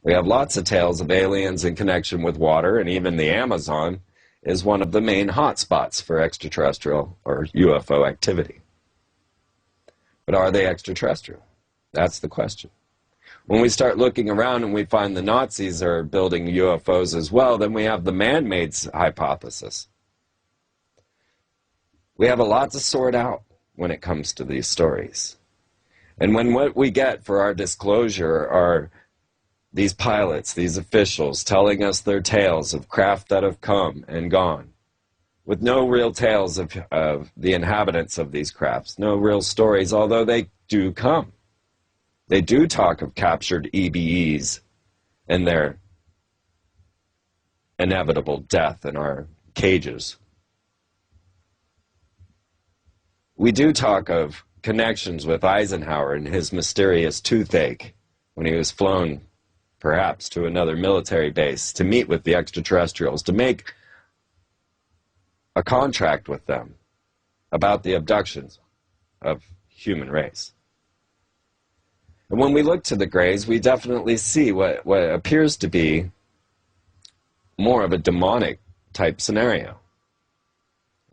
We have lots of tales of aliens in connection with water, and even the Amazon is one of the main hotspots for extraterrestrial or UFO activity. But are they extraterrestrial? That's the question. When we start looking around and we find the Nazis are building UFOs as well, then we have the man-made hypothesis. We have a lot to sort out when it comes to these stories. And when what we get for our disclosure are these pilots, these officials telling us their tales of craft that have come and gone, with no real tales of the inhabitants of these crafts, no real stories, although they do come. They do talk of captured EBEs and their inevitable death in our cages. We do talk of connections with Eisenhower and his mysterious toothache when he was flown perhaps to another military base to meet with the extraterrestrials, to make a contract with them about the abductions of human race. And when we look to the Greys, we definitely see what appears to be more of a demonic type scenario.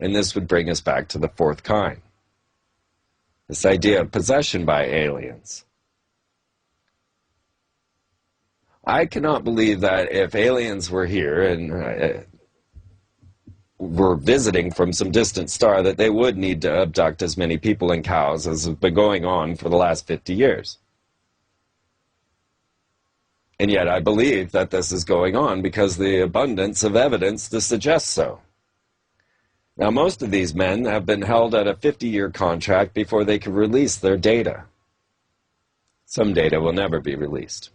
And this would bring us back to the fourth kind. This idea of possession by aliens. I cannot believe that if aliens were here and were visiting from some distant star, that they would need to abduct as many people and cows as has been going on for the last 50 years. And yet I believe that this is going on because the abundance of evidence to suggest so. Now, most of these men have been held at a 50-year contract before they can release their data. Some data will never be released.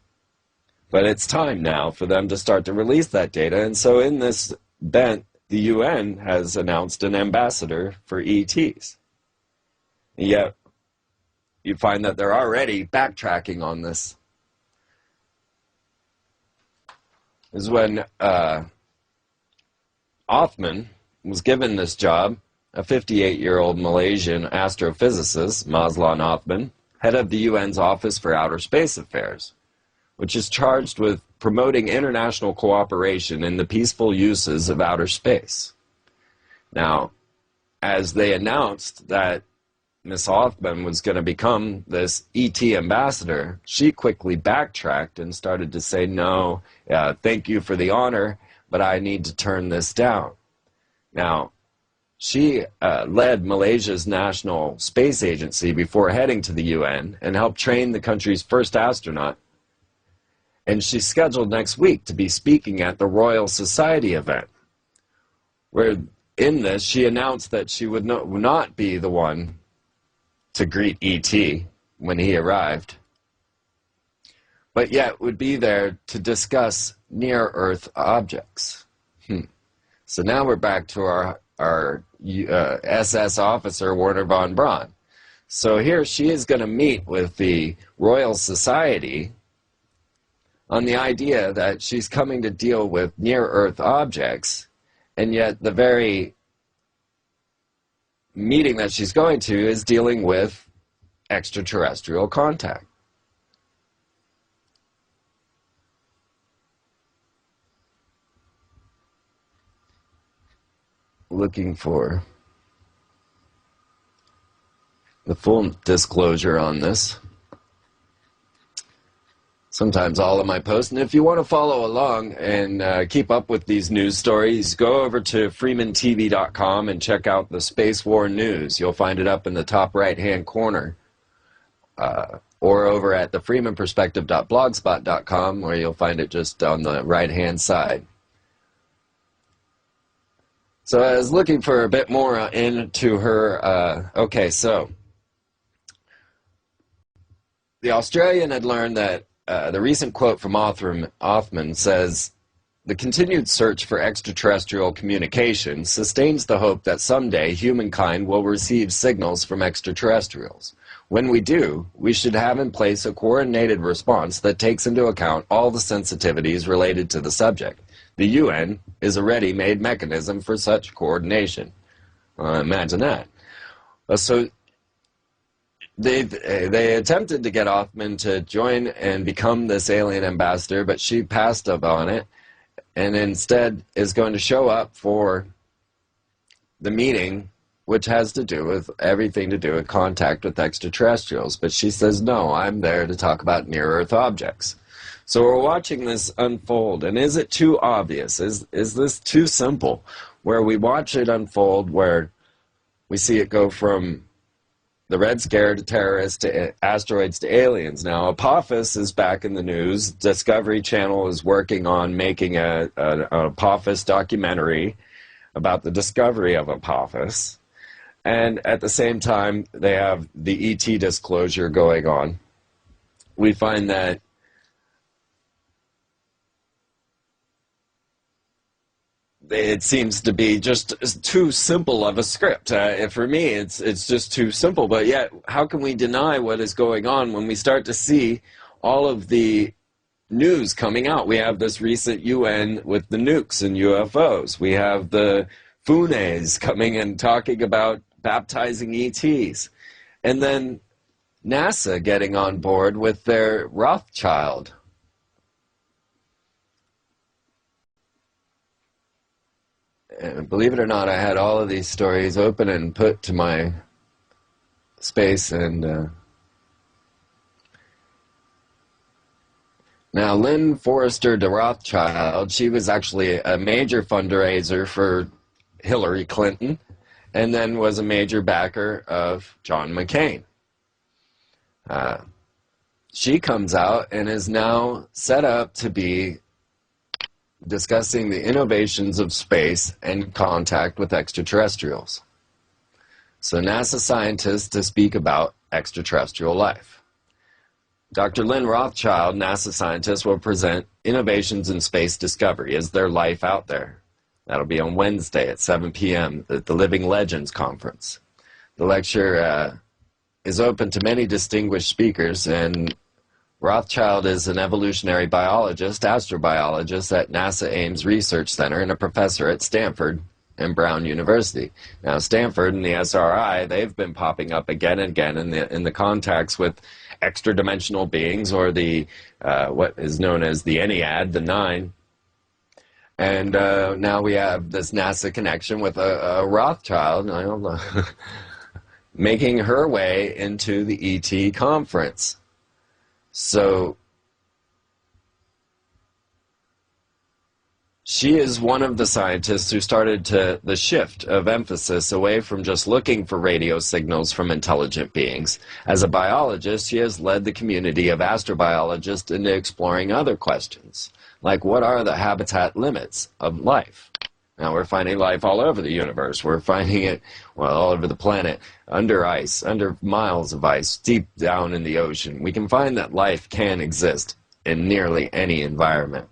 But it's time now for them to start to release that data, and so in this bent, the UN has announced an ambassador for ETs. And yet, you find that they're already backtracking on this. This is when Othman was given this job, a 58-year-old Malaysian astrophysicist, Mazlan Othman, head of the UN's Office for Outer Space Affairs, which is charged with promoting international cooperation in the peaceful uses of outer space. Now, as they announced that Miss Othman was going to become this ET ambassador, she quickly backtracked and started to say, no, thank you for the honor, but I need to turn this down. Now, she led Malaysia's National Space Agency before heading to the UN and helped train the country's first astronaut. And she's scheduled next week to be speaking at the Royal Society event, where in this she announced that she would not be the one to greet E.T. when he arrived, but yet would be there to discuss near-Earth objects. So now we're back to our SS officer, Werner von Braun. So here she is going to meet with the Royal Society on the idea that she's coming to deal with near-Earth objects, and yet the very meeting that she's going to is dealing with extraterrestrial contact. Looking for the full disclosure on this. Sometimes all of my posts, and if you want to follow along and keep up with these news stories, go over to freemantv.com and check out the Space War News. You'll find it up in the top right-hand corner. Or over at the freemanperspective.blogspot.com, where you'll find it just on the right-hand side. So I was looking for a bit more into her. Okay, so the Australian had learned that the recent quote from Othman says, "The continued search for extraterrestrial communication sustains the hope that someday humankind will receive signals from extraterrestrials. When we do, we should have in place a coordinated response that takes into account all the sensitivities related to the subject. The UN is a ready-made mechanism for such coordination." Imagine that. So they attempted to get Othman to join and become this alien ambassador, but she passed up on it, and instead is going to show up for the meeting, which has to do with everything to do with contact with extraterrestrials. But she says, no, I'm there to talk about near-Earth objects. So we're watching this unfold, and is it too obvious? Is this too simple? Where we watch it unfold, where we see it go from the Red Scare to terrorists to asteroids to aliens. Now, Apophis is back in the news. Discovery Channel is working on making an Apophis documentary about the discovery of Apophis. And at the same time, they have the ET disclosure going on. We find that it seems to be just too simple of a script. For me, it's just too simple. But yet, how can we deny what is going on when we start to see all of the news coming out? We have this recent UN with the nukes and UFOs. We have the Funes coming and talking about baptizing ETs. And then NASA getting on board with their Rothschild. And believe it or not, I had all of these stories open and put to my space. And now, Lynn Forrester de Rothschild, she was actually a major fundraiser for Hillary Clinton, and then was a major backer of John McCain. She comes out and is now set up to be discussing the innovations of space and contact with extraterrestrials. So NASA scientists to speak about extraterrestrial life. Dr. Lynn Rothschild, NASA scientist, will present innovations in space discovery. Is there life out there? That'll be on Wednesday at 7 p.m. at the Living Legends Conference. The lecture is open to many distinguished speakers, and Rothschild is an evolutionary biologist, astrobiologist at NASA Ames Research Center, and a professor at Stanford and Brown University. Now, Stanford and the SRI, they've been popping up again and again in the contacts with extra-dimensional beings, or the what is known as the Ennead, the Nine. And now we have this NASA connection with a Rothschild making her way into the ET conference. So she is one of the scientists who started the shift of emphasis away from just looking for radio signals from intelligent beings. As a biologist, she has led the community of astrobiologists into exploring other questions, like what are the habitat limits of life? Now, we're finding life all over the universe. We're finding it, well, all over the planet, under ice, under miles of ice, deep down in the ocean. We can find that life can exist in nearly any environment.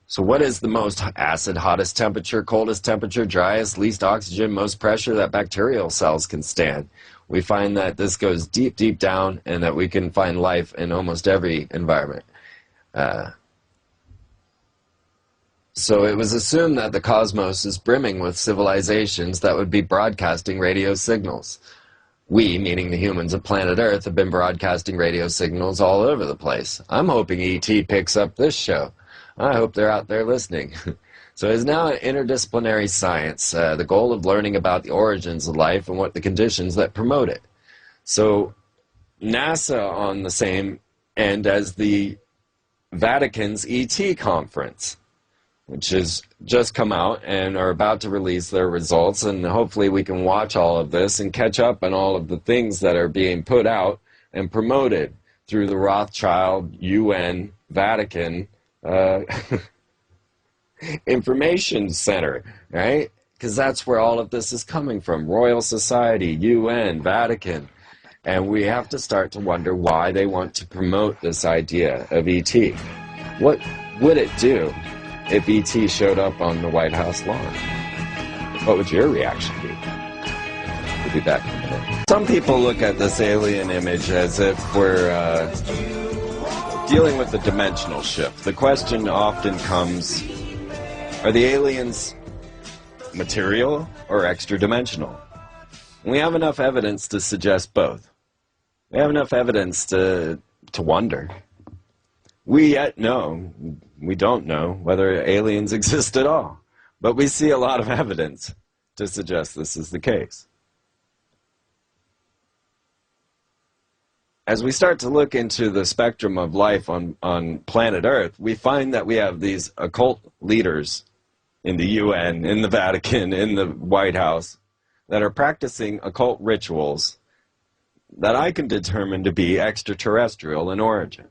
So what is the most acid, hottest temperature, coldest temperature, driest, least oxygen, most pressure that bacterial cells can stand? We find that this goes deep, deep down, and that we can find life in almost every environment. So it was assumed that the cosmos is brimming with civilizations that would be broadcasting radio signals. We, meaning the humans of planet Earth, have been broadcasting radio signals all over the place. I'm hoping ET picks up this show. I hope they're out there listening. So it's now an interdisciplinary science, the goal of learning about the origins of life and what the conditions that promote it. So NASA on the same end as the Vatican's ET conference, which has just come out and are about to release their results, and hopefully we can watch all of this and catch up on all of the things that are being put out and promoted through the Rothschild, UN, Vatican information center, right? Because that's where all of this is coming from. Royal Society, UN, Vatican. And we have to start to wonder why they want to promote this idea of ET. What would it do if ET showed up on the White House lawn? What would your reaction be? We'll be back in a minute. Some people look at this alien image as if we're dealing with the dimensional shift. The question often comes, are the aliens material or extra-dimensional? We have enough evidence to suggest both. We have enough evidence to wonder. We don't know whether aliens exist at all, but we see a lot of evidence to suggest this is the case. As we start to look into the spectrum of life on planet Earth, we find that we have these occult leaders in the UN, in the Vatican, in the White House, that are practicing occult rituals that I can determine to be extraterrestrial in origin.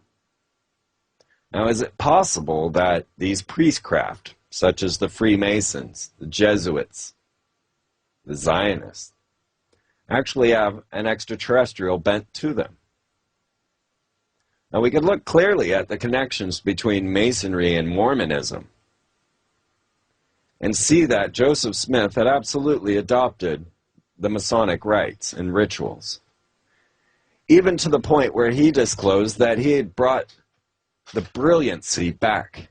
Now, is it possible that these priestcraft, such as the Freemasons, the Jesuits, the Zionists, actually have an extraterrestrial bent to them? Now, we can look clearly at the connections between Masonry and Mormonism and see that Joseph Smith had absolutely adopted the Masonic rites and rituals, even to the point where he disclosed that he had brought the brilliancy back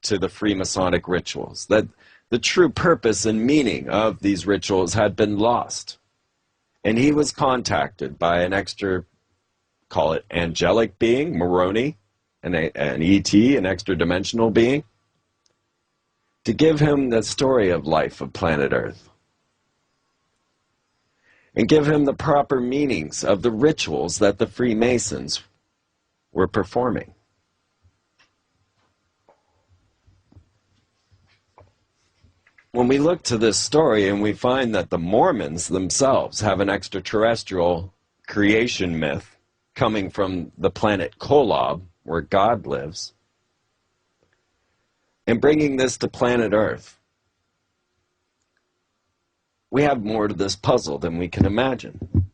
to the Freemasonic rituals, that the true purpose and meaning of these rituals had been lost. And he was contacted by an call it angelic being, Moroni, an ET, an extra-dimensional being, to give him the story of life of planet Earth and give him the proper meanings of the rituals that the Freemasons were performing. When we look to this story and we find that the Mormons themselves have an extraterrestrial creation myth coming from the planet Kolob, where God lives, and bringing this to planet Earth, we have more to this puzzle than we can imagine.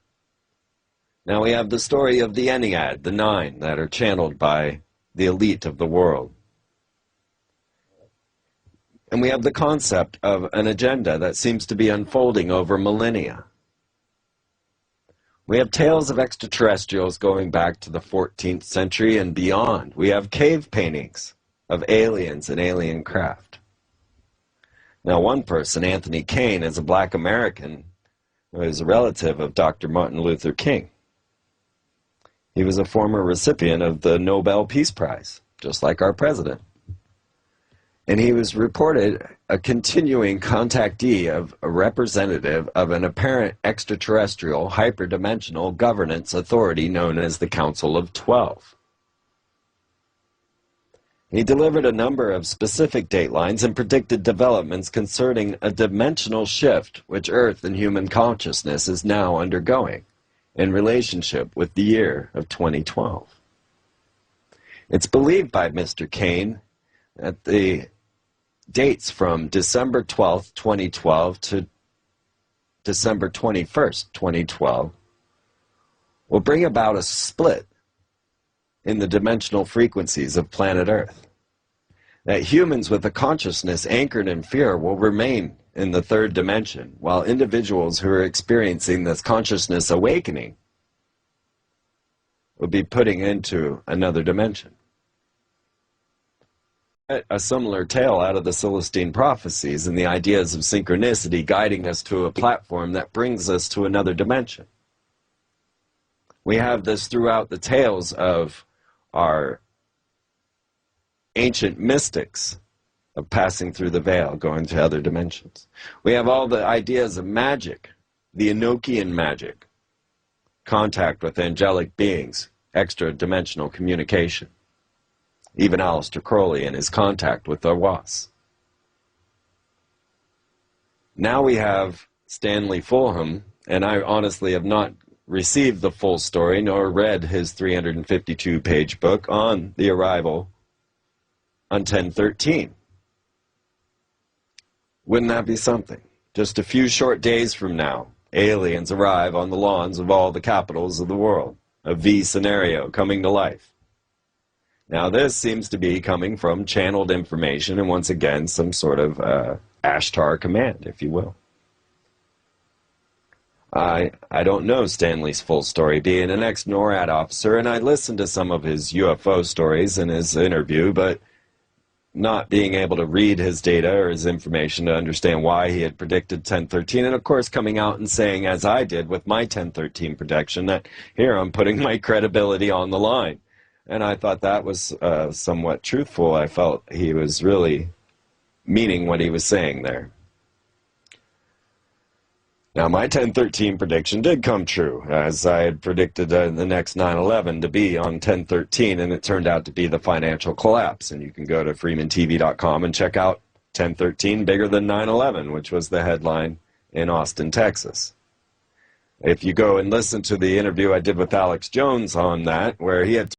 Now we have the story of the Ennead, the nine that are channeled by the elite of the world. And we have the concept of an agenda that seems to be unfolding over millennia. We have tales of extraterrestrials going back to the 14th century and beyond. We have cave paintings of aliens and alien craft. Now, one person, Anthony Kane, is a black American who is a relative of Dr. Martin Luther King. He was a former recipient of the Nobel Peace Prize, just like our president. And he was reported a continuing contactee of a representative of an apparent extraterrestrial hyperdimensional governance authority known as the Council of 12. He delivered a number of specific datelines and predicted developments concerning a dimensional shift which Earth and human consciousness is now undergoing in relationship with the year of 2012. It's believed by Mr. Kane that the dates from December 12th, 2012 to December 21st, 2012 will bring about a split in the dimensional frequencies of planet Earth. That humans with a consciousness anchored in fear will remain in the third dimension, while individuals who are experiencing this consciousness awakening will be putting into another dimension. A similar tale out of the Celestine prophecies and the ideas of synchronicity guiding us to a platform that brings us to another dimension. We have this throughout the tales of our ancient mystics of passing through the veil, going to other dimensions. We have all the ideas of magic, the Enochian magic, contact with angelic beings, extra-dimensional communication. Even Aleister Crowley and his contact with the Was. Now we have Stanley Fulham, and I honestly have not received the full story nor read his 352-page book on the arrival on 1013. Wouldn't that be something? Just a few short days from now, aliens arrive on the lawns of all the capitals of the world. A V scenario coming to life. Now, this seems to be coming from channeled information and, once again, some sort of Ashtar command, if you will. I don't know Stanley's full story, being an ex-NORAD officer, and I listened to some of his UFO stories in his interview, but not being able to read his data or his information to understand why he had predicted 1013, and of course coming out and saying, as I did with my 1013 prediction, that here I'm putting my credibility on the line. And I thought that was somewhat truthful. I felt he was really meaning what he was saying there. Now, my 1013 prediction did come true, as I had predicted the next 9/11 to be on 1013, and it turned out to be the financial collapse. And you can go to freemantv.com and check out 1013 bigger than 9/11, which was the headline in Austin, Texas. If you go and listen to the interview I did with Alex Jones on that, where he had